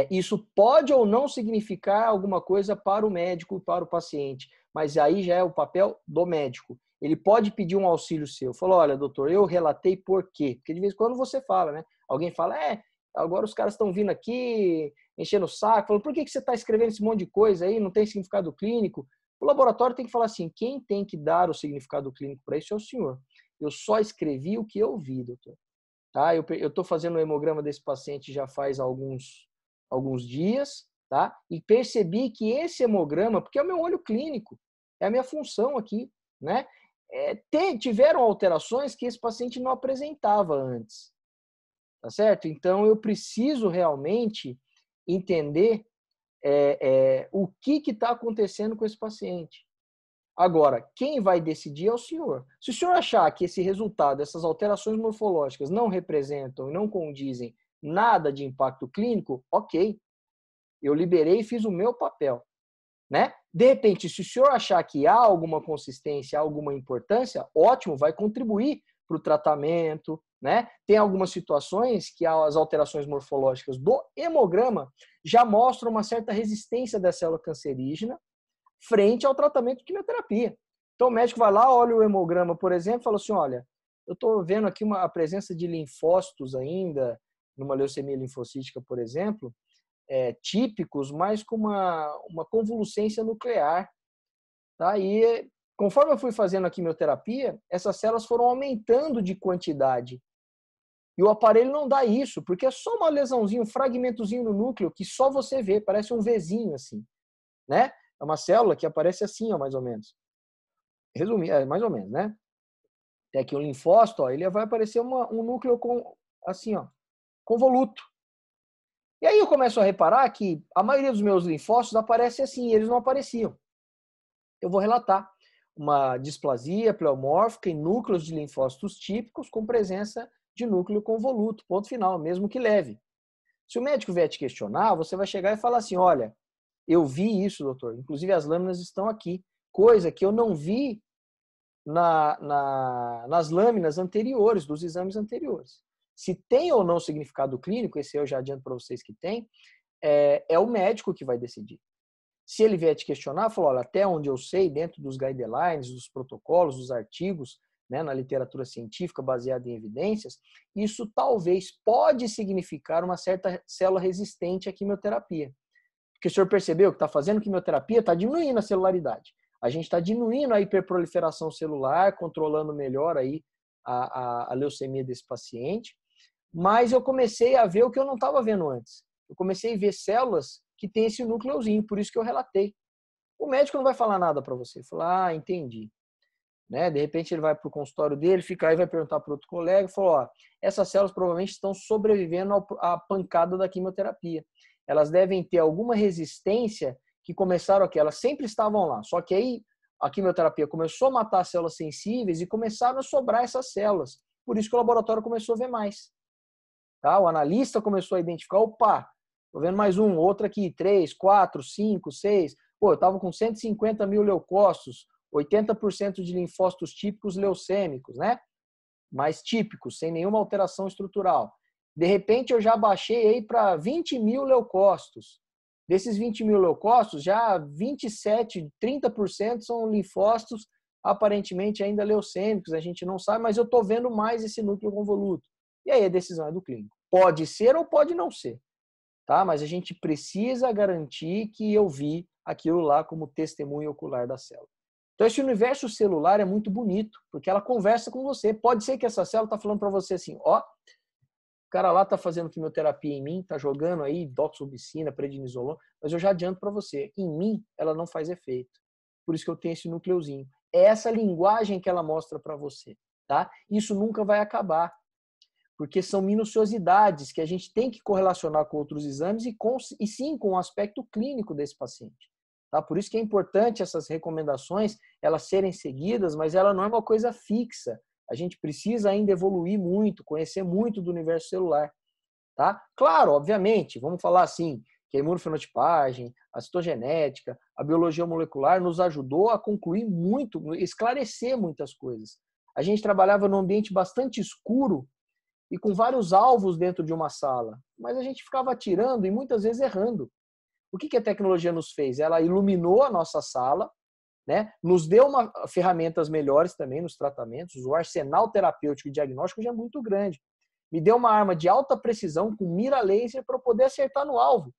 Speaker 1: isso pode ou não significar alguma coisa para o médico e para o paciente. Mas aí já é o papel do médico. Ele pode pedir um auxílio seu. Falou, olha, doutor, eu relatei por quê? Porque de vez em quando você fala, né? Alguém fala, agora os caras estão vindo aqui, enchendo o saco, falando, por que você está escrevendo esse monte de coisa aí? Não tem significado clínico? O laboratório tem que falar assim, quem tem que dar o significado clínico para isso é o senhor. Eu só escrevi o que eu vi, doutor. Tá? Eu estou fazendo o hemograma desse paciente já faz alguns dias, tá? E percebi que esse hemograma, porque é o meu olho clínico, é a minha função aqui, né? Tiveram alterações que esse paciente não apresentava antes, tá certo? Então eu preciso realmente entender o que está acontecendo com esse paciente. Agora, quem vai decidir é o senhor. Se o senhor achar que esse resultado, essas alterações morfológicas não representam e não condizem nada de impacto clínico, ok. Eu liberei e fiz o meu papel. Né? De repente, se o senhor achar que há alguma consistência, alguma importância, ótimo, vai contribuir para o tratamento. Né? Tem algumas situações que as alterações morfológicas do hemograma já mostram uma certa resistência da célula cancerígena frente ao tratamento de quimioterapia. Então o médico vai lá, olha o hemograma, por exemplo, e fala assim, olha, eu estou vendo aqui a presença de linfócitos ainda, numa leucemia linfocítica, por exemplo, típicos, mas com uma convulscência nuclear. Tá? E conforme eu fui fazendo a quimioterapia, essas células foram aumentando de quantidade. E o aparelho não dá isso, porque é só uma lesãozinha, um fragmentozinho no núcleo que só você vê, parece um Vzinho assim, né? É uma célula que aparece assim, ó, mais ou menos. Resumindo, mais ou menos, né? Tem aqui um linfócito, ó, ele vai aparecer um núcleo assim, ó, convoluto. E aí eu começo a reparar que a maioria dos meus linfócitos aparece assim, eles não apareciam. Eu vou relatar uma displasia pleomórfica em núcleos de linfócitos típicos com presença de núcleo convoluto, ponto final, mesmo que leve. Se o médico vier te questionar, você vai chegar e falar assim, olha, eu vi isso, doutor, inclusive as lâminas estão aqui, coisa que eu não vi nas lâminas anteriores, dos exames anteriores. Se tem ou não significado clínico, esse eu já adianto para vocês que tem, é o médico que vai decidir. Se ele vier te questionar, falou, olha, até onde eu sei, dentro dos guidelines, dos protocolos, dos artigos, né, na literatura científica baseada em evidências, isso talvez pode significar uma certa célula resistente à quimioterapia. Porque o senhor percebeu que está fazendo quimioterapia, está diminuindo a celularidade. A gente está diminuindo a hiperproliferação celular, controlando melhor aí a leucemia desse paciente. Mas eu comecei a ver o que eu não estava vendo antes. eu comecei a ver células que têm esse núcleozinho, por isso que eu relatei. O médico não vai falar nada para você. Falar, entendi. Né? De repente ele vai para o consultório dele, fica aí, vai perguntar para outro colega, e fala, essas células provavelmente estão sobrevivendo à pancada da quimioterapia. Elas devem ter alguma resistência que começaram aqui, elas sempre estavam lá, só que aí a quimioterapia começou a matar as células sensíveis e começaram a sobrar essas células. Por isso que o laboratório começou a ver mais. Tá? O analista começou a identificar, opa, tô vendo mais um, outro aqui, 3, 4, 5, 6. Pô, eu estava com 150 mil leucócitos, 80% de linfócitos típicos leucêmicos, né? Mais típicos, sem nenhuma alteração estrutural. De repente, eu já baixei aí para 20 mil leucócitos. Desses 20 mil leucócitos, já 27, 30% são linfócitos aparentemente ainda leucêmicos. A gente não sabe, mas eu estou vendo mais esse núcleo convoluto. E aí a decisão é do clínico. Pode ser ou pode não ser. Tá? Mas a gente precisa garantir que eu vi aquilo lá como testemunho ocular da célula. Então, esse universo celular é muito bonito, porque ela conversa com você. Pode ser que essa célula está falando para você assim, ó, o cara lá está fazendo quimioterapia em mim, está jogando aí doxorubicina, prednisolona, mas eu já adianto para você, em mim ela não faz efeito. Por isso que eu tenho esse núcleozinho. É essa linguagem que ela mostra para você, tá? Isso nunca vai acabar, porque são minuciosidades que a gente tem que correlacionar com outros exames e sim com o aspecto clínico desse paciente. Tá? Por isso que é importante essas recomendações elas serem seguidas, mas ela não é uma coisa fixa. A gente precisa ainda evoluir muito, conhecer muito do universo celular. Tá? Claro, obviamente, vamos falar assim, que a imunofenotipagem, a citogenética, a biologia molecular nos ajudou a concluir muito, esclarecer muitas coisas. A gente trabalhava num ambiente bastante escuro e com vários alvos dentro de uma sala, mas a gente ficava atirando e muitas vezes errando. O que a tecnologia nos fez? Ela iluminou a nossa sala, né? Nos deu ferramentas melhores também nos tratamentos, o arsenal terapêutico e diagnóstico já é muito grande. Me deu uma arma de alta precisão com mira laser para eu poder acertar no alvo.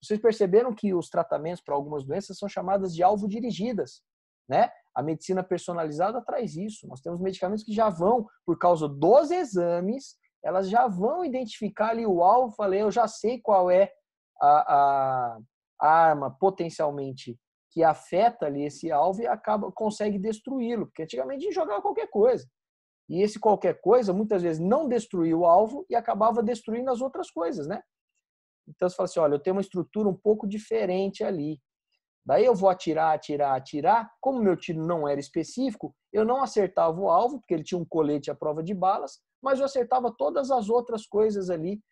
Speaker 1: Vocês perceberam que os tratamentos para algumas doenças são chamadas de alvo dirigidas, né? A medicina personalizada traz isso. Nós temos medicamentos que já vão, por causa dos exames, elas já vão identificar ali o alvo. Falei, eu já sei qual é a arma potencialmente que afeta ali esse alvo e consegue destruí-lo, porque antigamente a gente jogava qualquer coisa. E esse qualquer coisa, muitas vezes, não destruía o alvo e acabava destruindo as outras coisas, né? Então você fala assim, olha, eu tenho uma estrutura um pouco diferente ali. Daí eu vou atirar. Como meu tiro não era específico, eu não acertava o alvo, porque ele tinha um colete à prova de balas, mas eu acertava todas as outras coisas ali.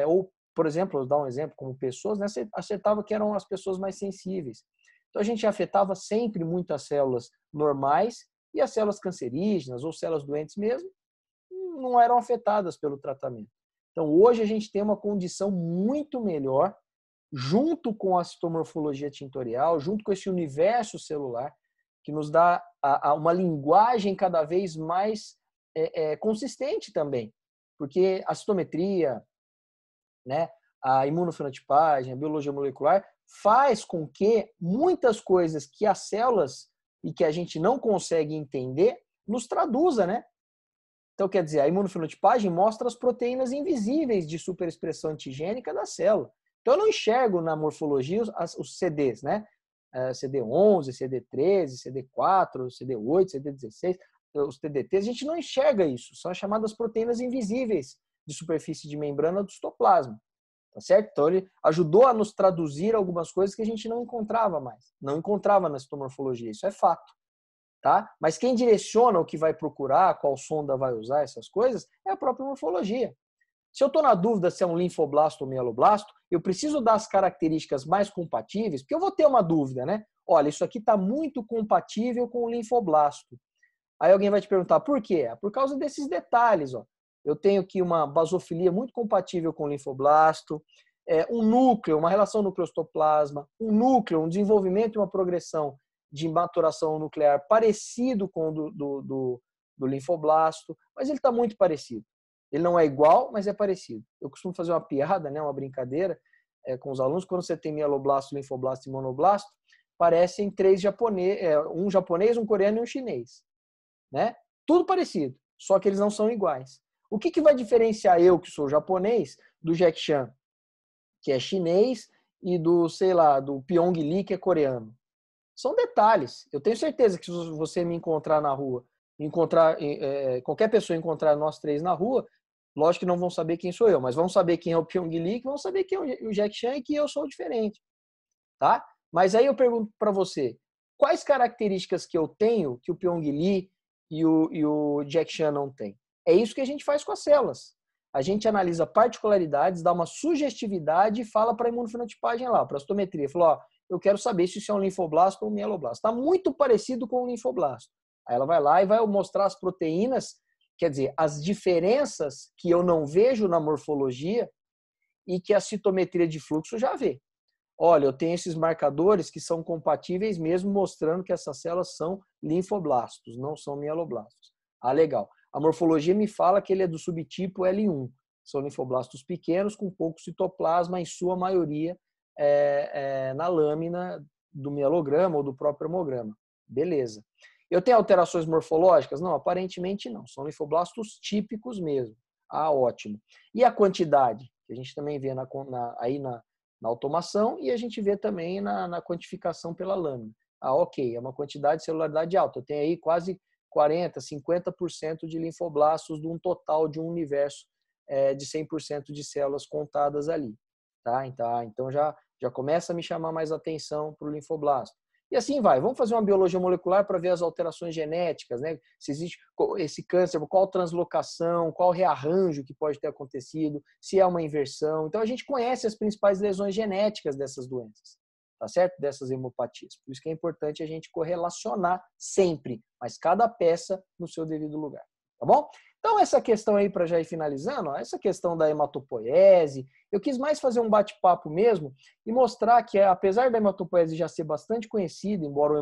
Speaker 1: Ou, por exemplo, eu vou dar um exemplo como pessoas, né? Acertava que eram as pessoas mais sensíveis. Então a gente afetava sempre muitas células normais e as células cancerígenas ou células doentes mesmo não eram afetadas pelo tratamento. Então hoje a gente tem uma condição muito melhor junto com a citomorfologia tintorial, junto com esse universo celular que nos dá uma linguagem cada vez mais consistente também. Porque a citometria, né, a imunofenotipagem, a biologia molecular, faz com que muitas coisas que as células e que a gente não consegue entender, nos traduza, né? Então, quer dizer, a imunofenotipagem mostra as proteínas invisíveis de superexpressão antigênica da célula. Então, eu não enxergo na morfologia os CDs, né? CD11, CD13, CD4, CD8, CD16, os TDTs, a gente não enxerga isso. São as chamadas proteínas invisíveis de superfície de membrana do citoplasma. Tá certo? Então ele ajudou a nos traduzir algumas coisas que a gente não encontrava mais. Não encontrava na citomorfologia, isso é fato. Tá? Mas quem direciona o que vai procurar, qual sonda vai usar, essas coisas, é a própria morfologia. Se eu estou na dúvida se é um linfoblasto ou mieloblasto, eu preciso dar as características mais compatíveis, porque eu vou ter uma dúvida, né? Olha, isso aqui está muito compatível com o linfoblasto. Aí alguém vai te perguntar, por quê? É por causa desses detalhes, ó. Eu tenho aqui uma basofilia muito compatível com o linfoblasto, um núcleo, uma relação núcleo-citoplasma, um núcleo, um desenvolvimento e uma progressão de maturação nuclear parecido com o do linfoblasto, mas ele está muito parecido. Ele não é igual, mas é parecido. Eu costumo fazer uma piada, né, uma brincadeira com os alunos, quando você tem mieloblasto, linfoblasto e monoblasto, parecem três japoneses, um japonês, um coreano e um chinês. Né? Tudo parecido, só que eles não são iguais. O que vai diferenciar eu, que sou japonês, do Jack Chan? que é chinês, e do, sei lá, do Pyongyi, que é coreano. São detalhes. Eu tenho certeza que se você me encontrar na rua, qualquer pessoa encontrar nós três na rua, lógico que não vão saber quem sou eu, mas vão saber quem é o Pyongyi, que vão saber quem é o Jack Chan e que eu sou diferente, tá? Mas aí eu pergunto para você, quais características que eu tenho que o Pyongyi e o Jack Chan não tem? É isso que a gente faz com as células. A gente analisa particularidades, dá uma sugestividade e fala para a imunofenotipagem lá, para a citometria. Fala, ó, eu quero saber se isso é um linfoblasto ou um mieloblasto. Está muito parecido com um linfoblasto. Aí ela vai lá e vai mostrar as proteínas, quer dizer, as diferenças que eu não vejo na morfologia e que a citometria de fluxo já vê. Olha, eu tenho esses marcadores que são compatíveis mesmo, mostrando que essas células são linfoblastos, não são mieloblastos. Ah, legal. A morfologia me fala que ele é do subtipo L1. São linfoblastos pequenos com pouco citoplasma, em sua maioria na lâmina do mielograma ou do próprio hemograma. Beleza. Eu tenho alterações morfológicas? Não, aparentemente não. São linfoblastos típicos mesmo. Ah, ótimo. E a quantidade? Que a gente também vê na automação e a gente vê também na quantificação pela lâmina. Ah, ok, é uma quantidade de celularidade alta. Eu tenho aí quase 40%, 50% de linfoblastos de um total de um universo de 100% de células contadas ali. Tá? Então já começa a me chamar mais atenção para o linfoblasto. E assim vai. Vamos fazer uma biologia molecular para ver as alterações genéticas, né? Se existe esse câncer, qual translocação, qual rearranjo que pode ter acontecido, se é uma inversão. Então a gente conhece as principais lesões genéticas dessas doenças, tá certo? Dessas hemopatias. Por isso que é importante a gente correlacionar sempre, mas cada peça no seu devido lugar, tá bom? Então essa questão aí, para já ir finalizando, ó, essa questão da hematopoiese, eu quis mais fazer um bate-papo mesmo e mostrar que, apesar da hematopoiese já ser bastante conhecida, embora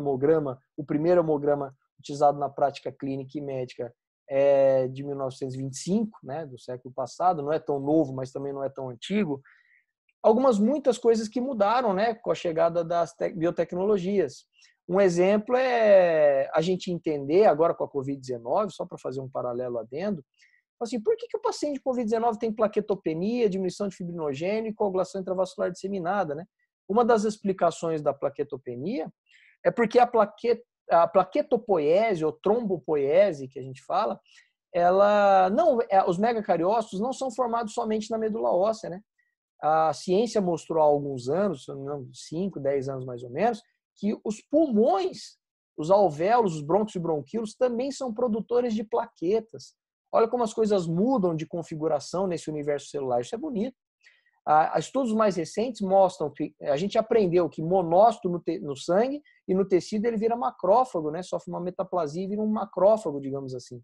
Speaker 1: o primeiro hemograma utilizado na prática clínica e médica é de 1925, né, do século passado, não é tão novo, mas também não é tão antigo, muitas coisas que mudaram, né, com a chegada das biotecnologias. Um exemplo é a gente entender, agora com a Covid-19, só para fazer um paralelo adendo, assim, por que o paciente de Covid-19 tem plaquetopenia, diminuição de fibrinogênio e coagulação intravascular disseminada, né? Uma das explicações da plaquetopenia é porque a plaquetopoiese ou trombopoiese, que a gente fala, os megacariócitos não são formados somente na medula óssea, né? A ciência mostrou há alguns anos, 5, 10 anos mais ou menos, que os pulmões, os alvéolos, os brônquios e bronquíolos também são produtores de plaquetas. Olha como as coisas mudam de configuração nesse universo celular. Isso é bonito. Estudos mais recentes mostram que a gente aprendeu que monócito no sangue e no tecido ele vira macrófago, né? Sofre uma metaplasia e vira um macrófago, digamos assim.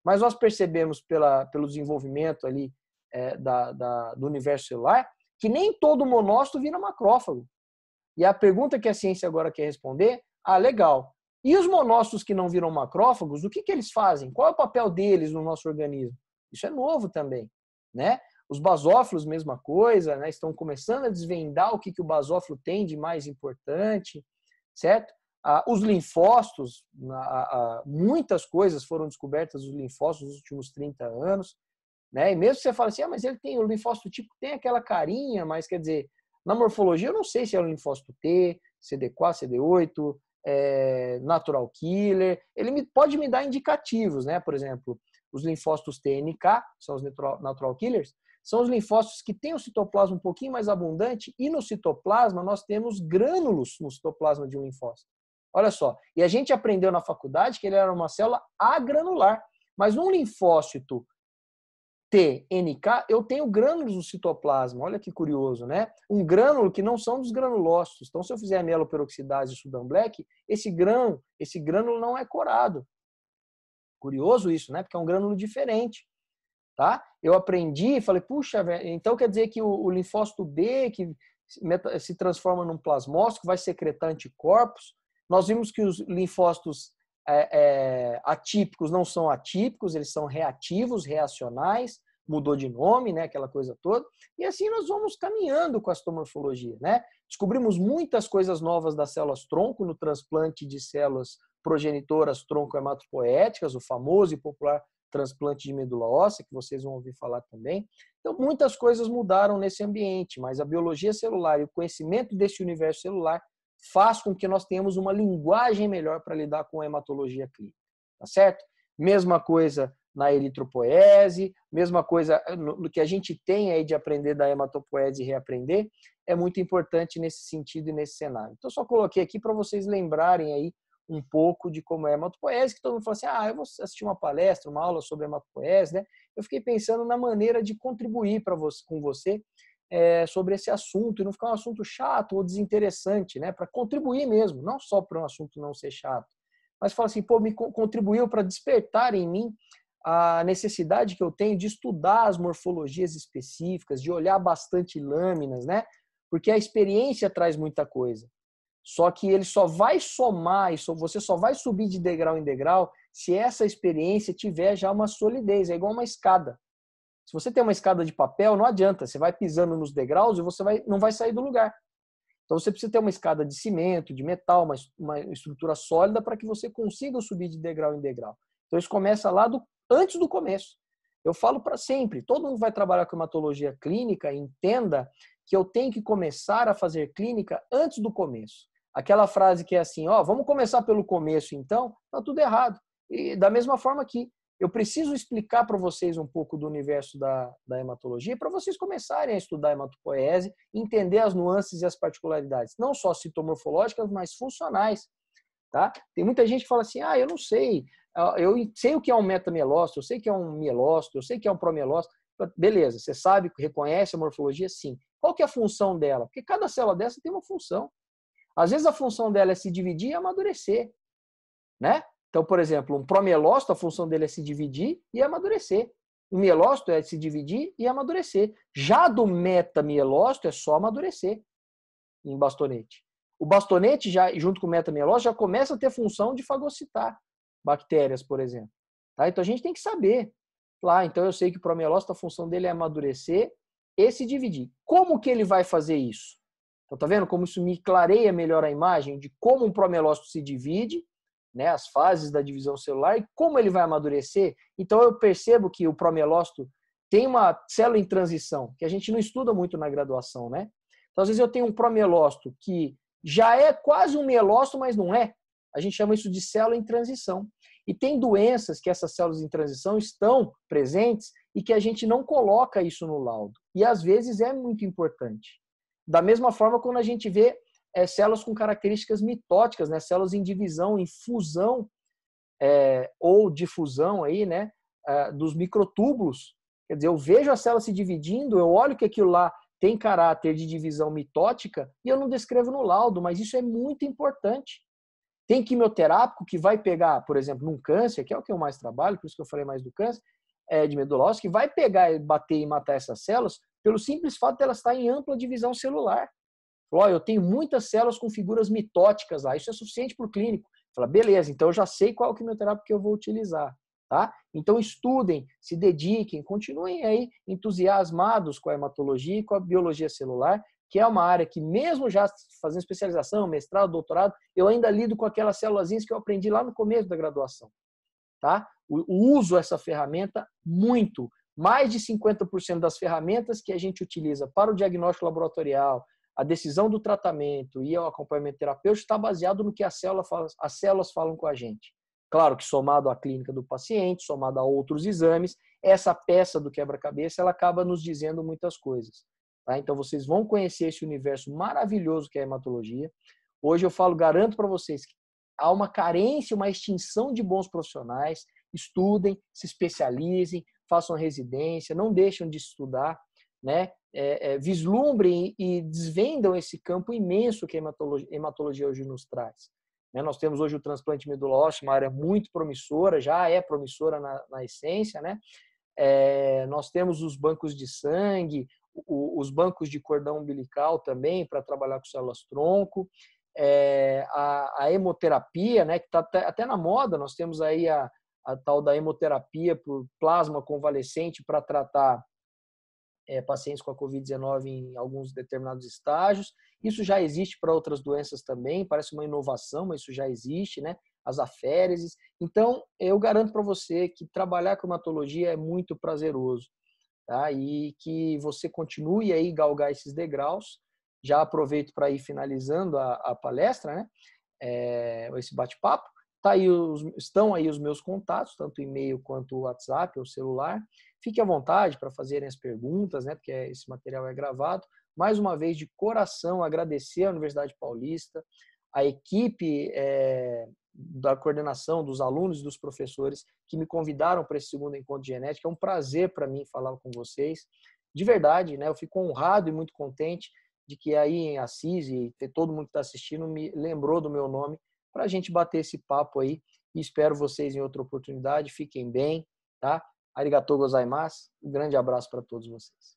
Speaker 1: Mas nós percebemos pelo desenvolvimento ali do universo celular que nem todo monócito vira macrófago. E a pergunta que a ciência agora quer responder, legal. E os monócitos que não viram macrófagos, o que eles fazem? Qual é o papel deles no nosso organismo? Isso é novo também, né? Os basófilos, mesma coisa, né? Estão começando a desvendar o que o basófilo tem de mais importante, certo? Os linfócitos, muitas coisas foram descobertas dos linfócitos nos últimos 30 anos, né? E mesmo que você fale assim, mas ele tem o linfócito tipo, tem aquela carinha, mas quer dizer, na morfologia eu não sei se é o linfócito T, CD4, CD8, natural killer, ele pode me dar indicativos, né? Por exemplo, os linfócitos TNK, são os natural killers, são os linfócitos que têm o citoplasma um pouquinho mais abundante e no citoplasma nós temos grânulos no citoplasma de um linfócito. Olha só, e a gente aprendeu na faculdade que ele era uma célula agranular, mas num linfócito TNK, eu tenho grânulos no citoplasma. Olha que curioso, né? Um grânulo que não são dos granulócitos. Então, se eu fizer a mieloperoxidase de Sudan Black, esse grânulo não é corado. Curioso isso, né? Porque é um grânulo diferente. Tá? Eu aprendi e falei, puxa, então quer dizer que o linfócito B, que se transforma num plasmócito, que vai secretar anticorpos. Nós vimos que os linfócitos atípicos não são atípicos, eles são reativos, reacionais, mudou de nome, né, aquela coisa toda, e assim nós vamos caminhando com a citomorfologia, né? Descobrimos muitas coisas novas das células tronco no transplante de células progenitoras tronco-hematopoéticas, o famoso e popular transplante de medula óssea, que vocês vão ouvir falar também. Então, muitas coisas mudaram nesse ambiente, mas a biologia celular e o conhecimento desse universo celular faz com que nós tenhamos uma linguagem melhor para lidar com a hematologia clínica, tá certo? Mesma coisa na eritropoese, mesma coisa no que a gente tem aí de aprender da hematopoese e reaprender, é muito importante nesse sentido e nesse cenário. Então, eu só coloquei aqui para vocês lembrarem aí um pouco de como é a hematopoese, que todo mundo fala assim, eu vou assistir uma palestra, uma aula sobre hematopoese, né? Eu fiquei pensando na maneira de contribuir com você sobre esse assunto, e não ficar um assunto chato ou desinteressante, né? Para contribuir mesmo, não só para um assunto não ser chato, mas falar assim, me contribuiu para despertar em mim a necessidade que eu tenho de estudar as morfologias específicas, de olhar bastante lâminas, né? Porque a experiência traz muita coisa. Só que ele só vai somar, você só vai subir de degrau em degrau se essa experiência tiver já uma solidez. É igual uma escada. Se você tem uma escada de papel, não adianta. Você vai pisando nos degraus e você não vai sair do lugar. Então você precisa ter uma escada de cimento, de metal, uma estrutura sólida para que você consiga subir de degrau em degrau. Então isso começa lá antes do começo. Eu falo para sempre, todo mundo vai trabalhar com hematologia clínica, entenda que eu tenho que começar a fazer clínica antes do começo. Aquela frase que é assim, vamos começar pelo começo então, está tudo errado. E da mesma forma que eu preciso explicar para vocês um pouco do universo da hematologia para vocês começarem a estudar a hematopoese, entender as nuances e as particularidades, não só citomorfológicas, mas funcionais. Tá? Tem muita gente que fala assim, eu não sei, eu sei o que é um metamielócito, eu sei que é um mielócito, eu sei que é um promielócito. Beleza, você sabe, reconhece a morfologia? Sim. Qual que é a função dela? Porque cada célula dessa tem uma função. Às vezes a função dela é se dividir e amadurecer, né? Então, por exemplo, um promielócito, a função dele é se dividir e amadurecer. O mielócito é se dividir e amadurecer. Já do metamielócito é só amadurecer em bastonete. O bastonete, já, junto com o metamielócito, já começa a ter função de fagocitar bactérias, por exemplo. Tá? Então a gente tem que saber. Então eu sei que o promielócito, a função dele é amadurecer e se dividir. Como que ele vai fazer isso? Então, tá vendo como isso me clareia melhor a imagem de como um promielócito se divide, né, as fases da divisão celular, e como ele vai amadurecer. Então, eu percebo que o promielócito tem uma célula em transição, que a gente não estuda muito na graduação, né? Então, às vezes eu tenho um promielócito que já é quase um mielócito, mas não é. A gente chama isso de célula em transição. E tem doenças que essas células em transição estão presentes e que a gente não coloca isso no laudo. E, às vezes, é muito importante. Da mesma forma, quando a gente vê células com características mitóticas, né? Células em divisão, em fusão ou difusão aí, né? Dos microtúbulos. Quer dizer, eu vejo a célula se dividindo, eu olho que aquilo lá tem caráter de divisão mitótica e eu não descrevo no laudo, mas isso é muito importante. Tem quimioterápico que vai pegar, por exemplo, num câncer, que é o que eu mais trabalho, por isso que eu falei mais do câncer, de medula óssea, que vai pegar, bater e matar essas células pelo simples fato de elas estarem em ampla divisão celular. Eu tenho muitas células com figuras mitóticas lá, isso é suficiente para o clínico. Fala, beleza, então eu já sei qual quimioterápico que eu vou utilizar. Tá? Então estudem, se dediquem, continuem aí entusiasmados com a hematologia e com a biologia celular, que é uma área que mesmo já fazendo especialização, mestrado, doutorado, eu ainda lido com aquelas célulazinhas que eu aprendi lá no começo da graduação. Tá? Uso essa ferramenta muito. Mais de 50% das ferramentas que a gente utiliza para o diagnóstico laboratorial, a decisão do tratamento e o acompanhamento terapêutico está baseado no que as células falam com a gente. Claro que somado à clínica do paciente, somado a outros exames, essa peça do quebra-cabeça ela acaba nos dizendo muitas coisas. Tá? Então vocês vão conhecer esse universo maravilhoso que é a hematologia. Hoje eu garanto para vocês que há uma carência, uma extinção de bons profissionais. Estudem, se especializem, façam residência, não deixem de estudar, né? Vislumbrem e desvendam esse campo imenso que a hematologia hoje nos traz. Nós temos hoje o transplante de medula óssea, uma área muito promissora, já é promissora na essência, né? Nós temos os bancos de sangue, os bancos de cordão umbilical também, para trabalhar com células-tronco, a hemoterapia, né, que está até na moda, nós temos aí a tal da hemoterapia por plasma convalescente para tratar pacientes com a Covid-19 em alguns determinados estágios. Isso já existe para outras doenças também, parece uma inovação, mas isso já existe, né? as aféreses. Então, eu garanto para você que trabalhar com hematologia é muito prazeroso, tá? E que você continue aí galgar esses degraus. Já aproveito para ir finalizando a palestra, né? Esse bate-papo. Estão aí os meus contatos, tanto e-mail quanto WhatsApp ou celular. Fique à vontade para fazerem as perguntas, né? Porque esse material é gravado. Mais uma vez, de coração, agradecer à Universidade Paulista, a equipe da coordenação, dos alunos e dos professores que me convidaram para esse segundo encontro de genética. É um prazer para mim falar com vocês. De verdade, né? Eu fico honrado e muito contente de que aí em Assis, e todo mundo que está assistindo me lembrou do meu nome para a gente bater esse papo aí. E espero vocês em outra oportunidade. Fiquem bem, tá? Arigatou gozaimasu. Um grande abraço para todos vocês.